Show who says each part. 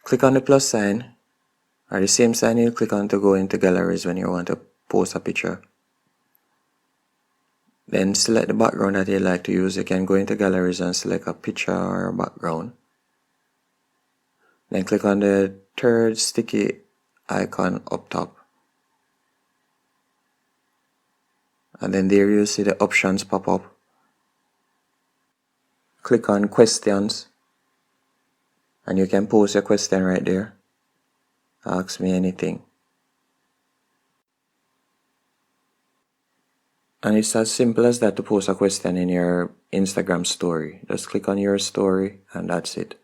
Speaker 1: Click on the plus sign, or the same sign you click on to go into galleries when you want to post a picture. Then select the background that you'd like to use. You can go into galleries and select a picture or a background. Then click on the third sticky icon up top. And then there you see the options pop up. Click on questions. And you can post your question right there. Ask me anything. And it's as simple as that to post a question in your Instagram story. Just click on your story and that's it.